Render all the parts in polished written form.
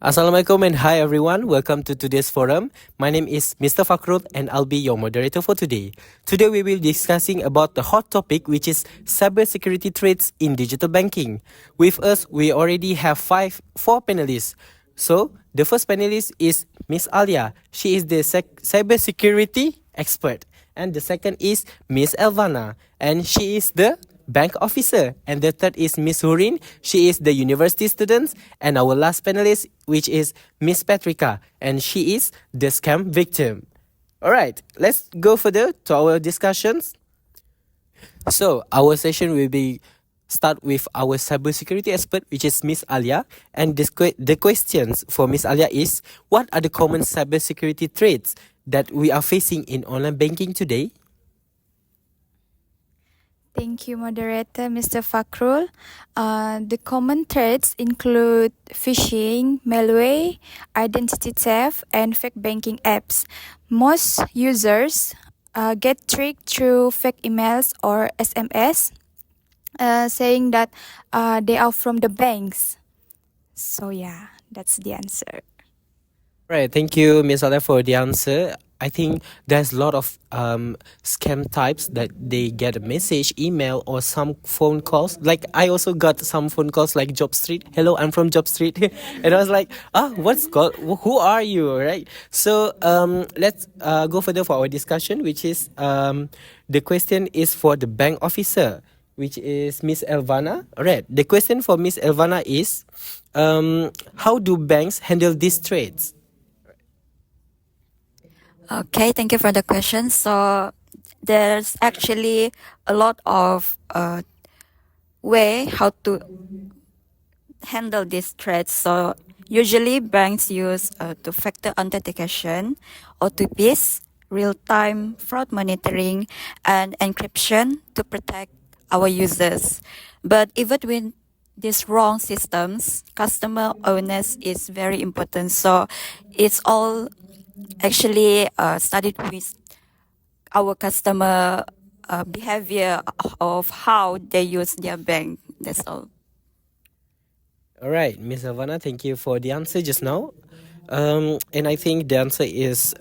Assalamualaikum and hi everyone. Welcome to today's forum. My name is Mr. Fakrul and I'll be your moderator for today. Today we will be discussing about the hot topic which is cybersecurity threats in digital banking. With us, we already have four panelists. So the first panelist is Miss Alia. She is the cybersecurity expert. And the second is Miss Elvana, and she is the bank officer. And the third is Miss Hurin. She is the university student. And our last panelist, which is Miss Patrica, and she is the scam victim. All right, let's go further to our discussions. So our session will be start with our cybersecurity expert, which is Miss Alia. And the questions for Miss Alia is, what are the common cybersecurity threats that we are facing in online banking today? Thank you, moderator Mr. Fakrul. The common threats include phishing, malware, identity theft, and fake banking apps. Most users get tricked through fake emails or SMS, saying that they are from the banks. So yeah, that's the answer. Right, thank you, Ms. Alia, for the answer. I think there's a lot of scam types that they get a message, email, or some phone calls. Like I also got some phone calls like Job Street. Hello, I'm from Job Street, and I was like, what's called? Who are you? Right. So let's go further for our discussion, which is the question is for the bank officer, which is Miss Elvana. Right. The question for Miss Elvana is, how do banks handle these threats? Okay, thank you for the question. So there's actually a lot of way how to handle these threats. So usually banks use two-factor authentication, OTPs, real-time fraud monitoring, and encryption to protect our users. But even with these wrong systems, customer awareness is very important. So it's all actually studied with our customer behavior of how they use their bank. That's all. All right, Miss Havana, thank you for the answer just now. And I think the answer is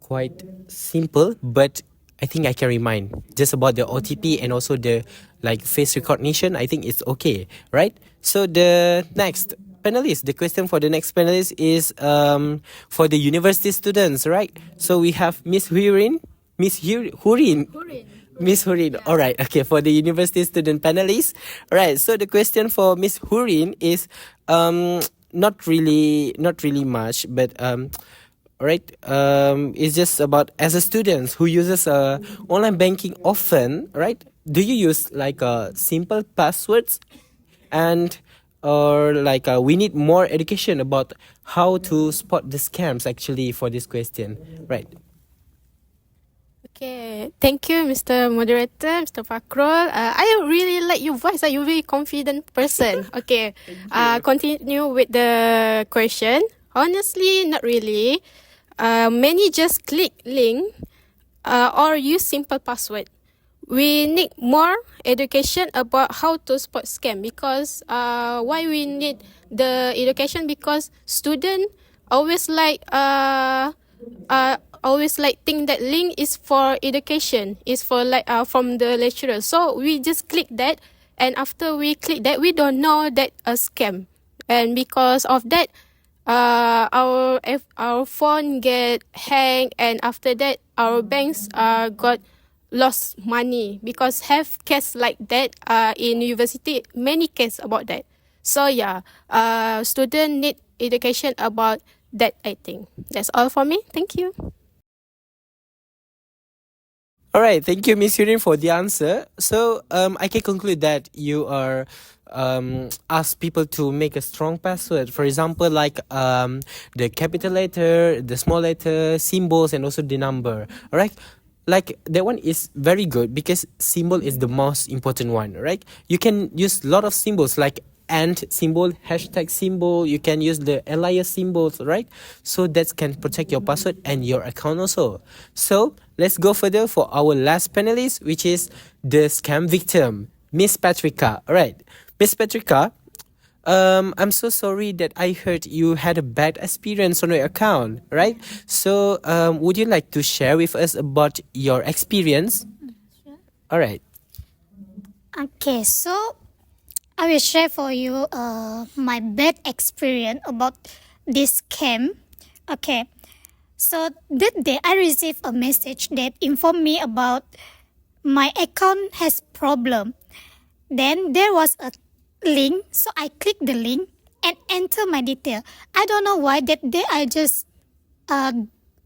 quite simple, but I think I can remind just about the OTP and also the face recognition. I think it's okay, right? So the next panelist, the question for the next panelist is for the university students, right? So we have Miss Hurin, Miss Hurin. All right. Okay. For the university student panelists. All right. So the question for Miss Hurin is not really much, but all right. It's just about as a student who uses online banking often, right? Do you use simple passwords, and or we need more education about how to spot the scams actually for this question, right? Okay, thank you, Mr. Moderator, Mr. Fakrul. I really like your voice. You're a very confident person. Okay, continue with the question. Honestly, not really. Many just click link or use simple password. We need more education about how to spot scam, because why we need the education, because student always think that link is for education, is for from the lecturer. So we just click that, and after we click that, we don't know that a scam, and because of that, our phone get hanged, and after that, our banks got lost money, because have case like that in university, many case about that. So yeah, student need education about that. I think that's all for me. Thank you. All right, thank you, Miss Yurin, for the answer. So I can conclude that you are ask people to make a strong password. For example, the capital letter, the small letter, symbols, and also the number. All right. That one is very good because symbol is the most important one, right? You can use a lot of symbols like and symbol, hashtag symbol. You can use the alias symbols, right? So that can protect your password and your account also. So let's go further for our last panelist, which is the scam victim, Miss Patrica. All right, Miss Patrica, I'm so sorry that I heard you had a bad experience on your account, right? So, would you like to share with us about your experience? All right. Okay, so I will share for you my bad experience about this scam. Okay, so that day I received a message that informed me about my account has problem. Then there was a link, so I clicked the link and enter my detail. I don't know why that day I just uh,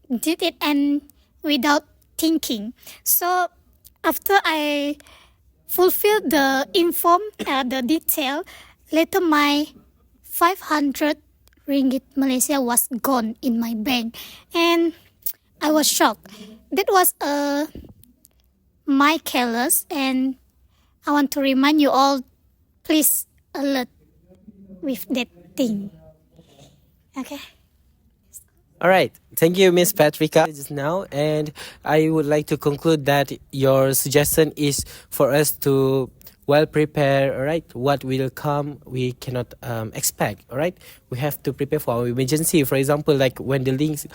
did it and without thinking. So after I fulfilled the detail, later my 500 ringgit Malaysia was gone in my bank, and I was shocked. That was my careless, and I want to remind you all, please alert with that thing. Okay. All right. Thank you, Miss Patricia, just now. And I would like to conclude that your suggestion is for us to well prepare, all right? What will come, we cannot expect, all right? We have to prepare for our emergency. For example, like when the links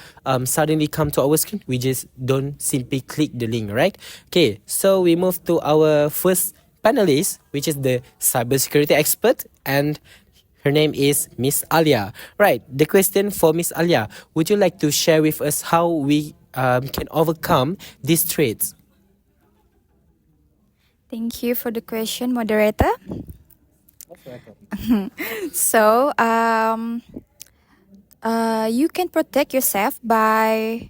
suddenly come to our screen, we just don't simply click the link, right? Okay, so we move to our first panelist, which is the cybersecurity expert, and her name is Miss Alia. Right, the question for Miss Alia, would you like to share with us how we can overcome these traits? Thank you for the question, moderator. So, you can protect yourself by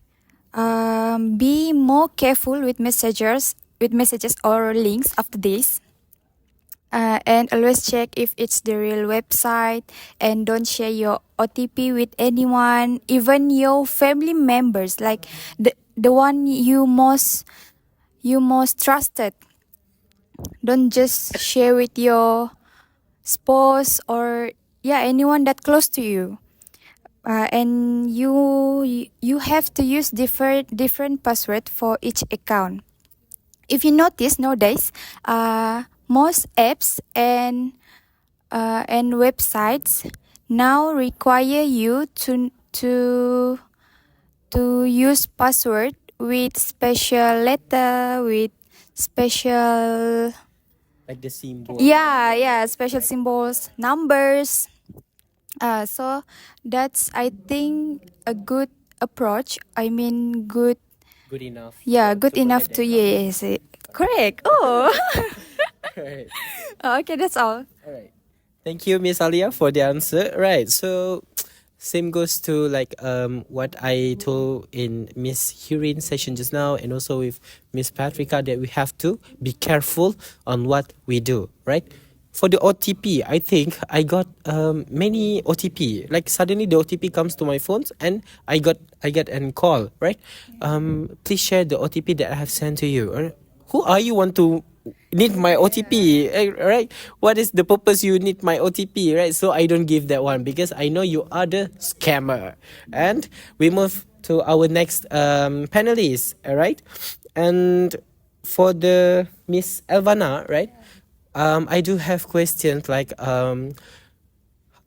be more careful with messages or links after this. And always check if it's the real website, and don't share your OTP with anyone, even your family members, like the one you most trusted. Don't just share with your spouse or anyone that close to you. And you have to use different password for each account. If you notice nowadays, most apps and websites now require you to use password with special letter, with special Like the symbol. special symbols, numbers. So that's, I think, a good approach. I mean, good. Good enough. Yeah, good enough protect to, the account. yes. Correct. Oh. Right. Okay, that's all. All right. Thank you, Miss Alia, for the answer. Right. So same goes to like what I told in Miss Hurin's session just now, and also with Miss Patricia, that we have to be careful on what we do, right? For the OTP, I think I got many OTP. Like suddenly the OTP comes to my phones and I get an call, right? Please share the OTP that I have sent to you. Or, who are you want to need my OTP, right? What is the purpose you need my OTP, right? So I don't give that one because I know you are the scammer. And we move to our next panelist, all right? And for the Miss Elvana, right? I do have questions like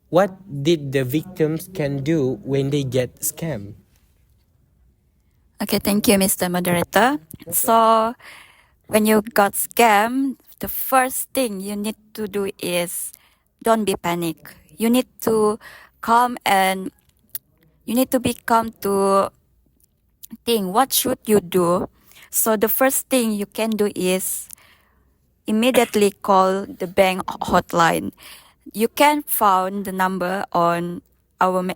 what did the victims can do when they get scammed? Okay, thank you, Mr. Moderator. So, when you got scammed, the first thing you need to do is don't be panic. You need to calm, and you need to be calm to think what should you do. So the first thing you can do is immediately call the bank hotline. You can find the number on our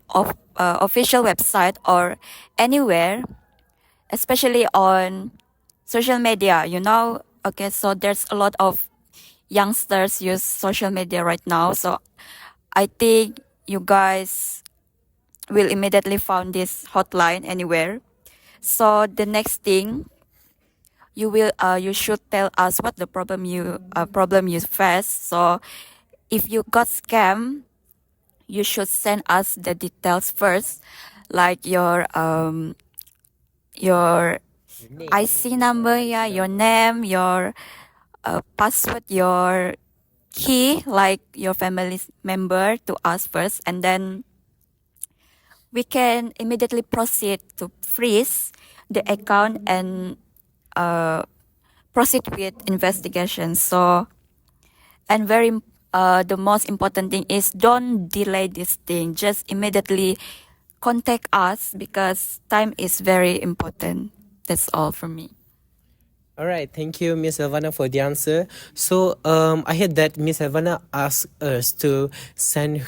official website or anywhere, especially on social media, Okay, so there's a lot of youngsters use social media right now. So I think you guys will immediately find this hotline anywhere. So the next thing, you should tell us what the problem you face. So if you got scammed, you should send us the details first, like your IC number, your name, your password, your key, like your family member, to us first, and then we can immediately proceed to freeze the account and proceed with investigation. So, and the most important thing is don't delay this thing. Just immediately contact us because time is very important. That's all from me. All right, thank you, Miss Elvana, for the answer. So, I heard that Miss Elvana asked us to send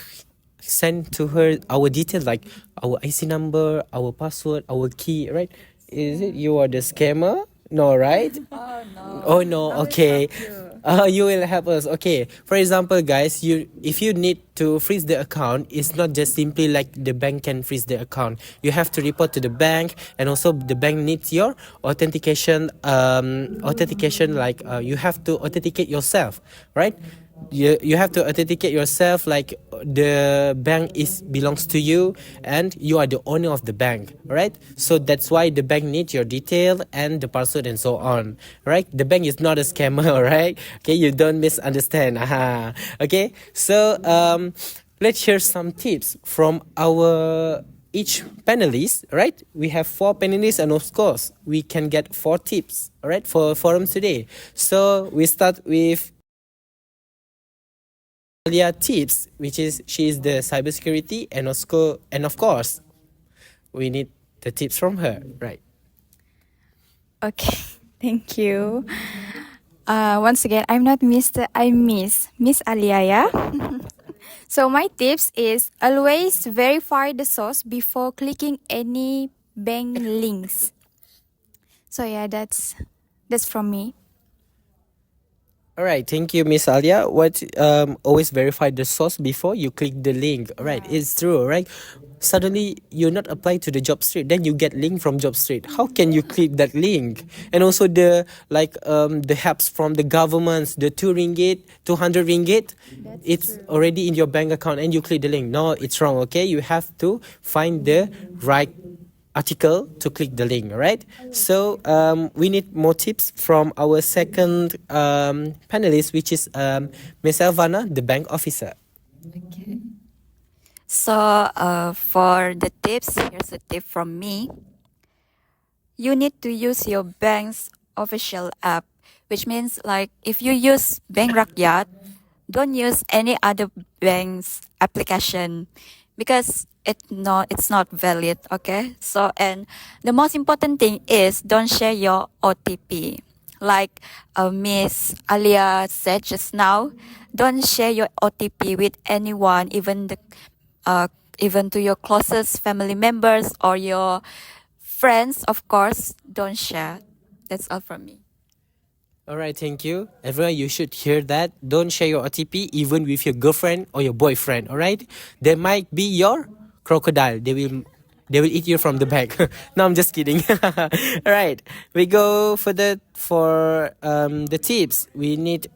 to her our details like our IC number, our password, our key, right? Is it you are the scammer? No, right? Oh no, okay. You will help us. Okay. For example, guys, if you need to freeze the account, it's not just simply like the bank can freeze the account. You have to report to the bank, and also the bank needs your authentication. Authentication like you have to authenticate yourself, right? You have to authenticate yourself like the bank is belongs to you and you are the owner of the bank, right? So that's why the bank needs your detail and the password and so on, right? The bank is not a scammer, right? Okay, you don't misunderstand. Aha. Okay, so let's share some tips from our each panelist, right? We have 4 panelists, and of course we can get 4 tips, all right, for forum today. So we start with Alia tips, which is she is the cybersecurity, and of course we need the tips from her, right? Okay, thank you. Once again, I'm not Mr. I'm Miss Alia, yeah? So my tips is always verify the source before clicking any bank links. So yeah, that's from me. All right, thank you, Miss Alia. What always verify the source before you click the link. All right, it's true, right? Suddenly you're not applied to the job street, then you get link from job street. How can you click that link? And also the helps from the governments, the 2 ringgit, 200 ringgit, it's already in your bank account and you click the link. No, it's wrong. Okay, you have to find the right article to click the link, right? So we need more tips from our second panelist, which is Ms. Elvana, the bank officer. Okay. So for the tips, here's a tip from me. You need to use your bank's official app, which means like if you use Bank Rakyat, don't use any other bank's application because it's not valid. Okay, so and the most important thing is don't share your OTP. Like Miss Alia said just now, don't share your OTP with anyone, even to your closest family members or your friends. Of course, don't share. That's all from me. All right, thank you. Everyone, you should hear that. Don't share your OTP even with your girlfriend or your boyfriend, all right? They might be your crocodile. They will eat you from the back. No, I'm just kidding. All right, we go for the tips. We need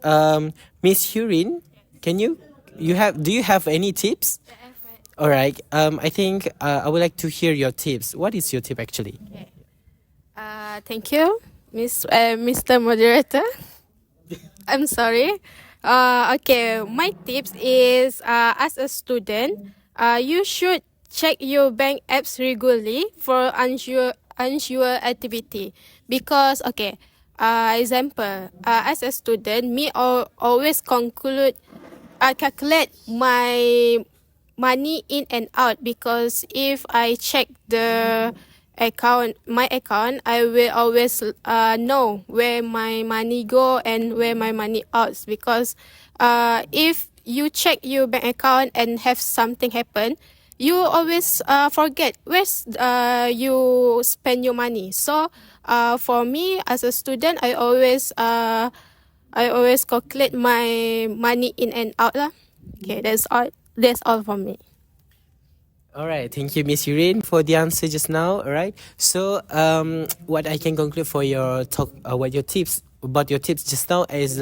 Miss Hurin. Do you have any tips? All right. I think I would like to hear your tips. What is your tip actually? Thank you, Mr. Moderator. I'm sorry. Okay, my tips is as a student, you should check your bank apps regularly for unsure activity because example, as a student, me always calculate my money in and out because if I check my account, I will always know where my money go and where my money out because if you check your bank account and have something happen, you always forget where you spend your money. So for me as a student, I always calculate my money in and out lah. Okay, that's all from me. All right, thank you, Miss Yurin, for the answer just now. All right, so what I can conclude for your talk, what your tips about your tips just now is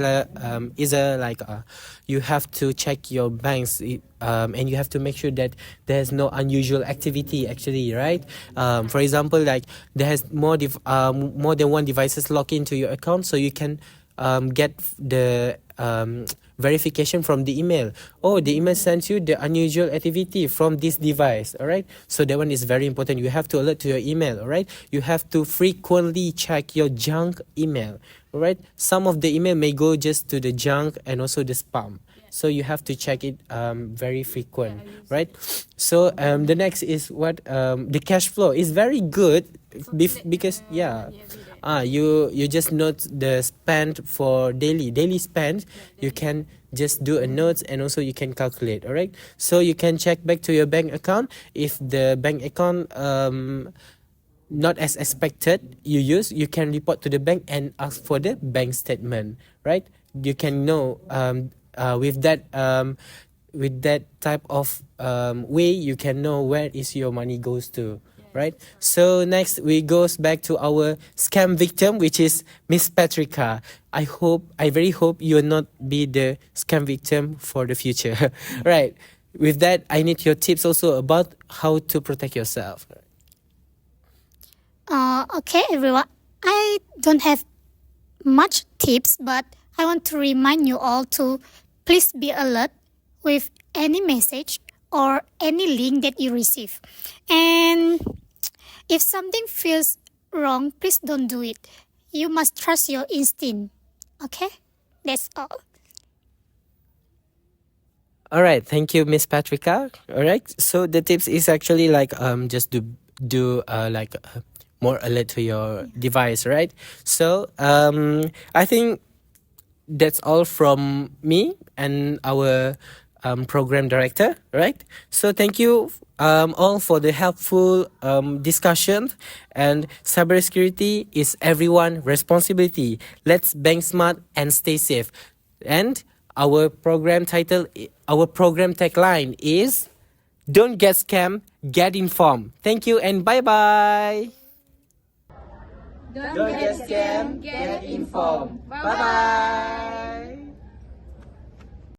you have to check your banks, and you have to make sure that there's no unusual activity actually, right? For example, like there has more than one devices logged into your account, so you can get the verification from the email. Oh, the email sends you the unusual activity from this device. All right, so that one is very important. You have to alert to your email. All right, you have to frequently check your junk email. All right, some of the email may go just to the junk and also the spam. So you have to check it very frequent, right? So the next is what the cash flow is very good because you just note the spend for daily spend. You can just do a notes and also you can calculate. All right, so you can check back to your bank account if the bank account not as expected you can report to the bank and ask for the bank statement, right? You can know with that type of way you can know where is your money goes to, right? So next we goes back to our scam victim, which is Miss Patricia. I very hope you will not be the scam victim for the future. Right, with that I need your tips also about how to protect yourself. Okay, everyone. I don't have much tips, but I want to remind you all to please be alert with any message or any link that you receive. And if something feels wrong, please don't do it. You must trust your instinct. Okay? That's all. All right, thank you, Miss Patricia. All right, so the tips is actually like just do more alert to your device, right? So I think that's all from me and our program director, right? So thank you all for the helpful discussion. And cybersecurity is everyone's responsibility. Let's bank smart and stay safe. And our program tagline is don't get scammed, get informed. Thank you and bye-bye. Don't get scammed, get informed. Bye-bye.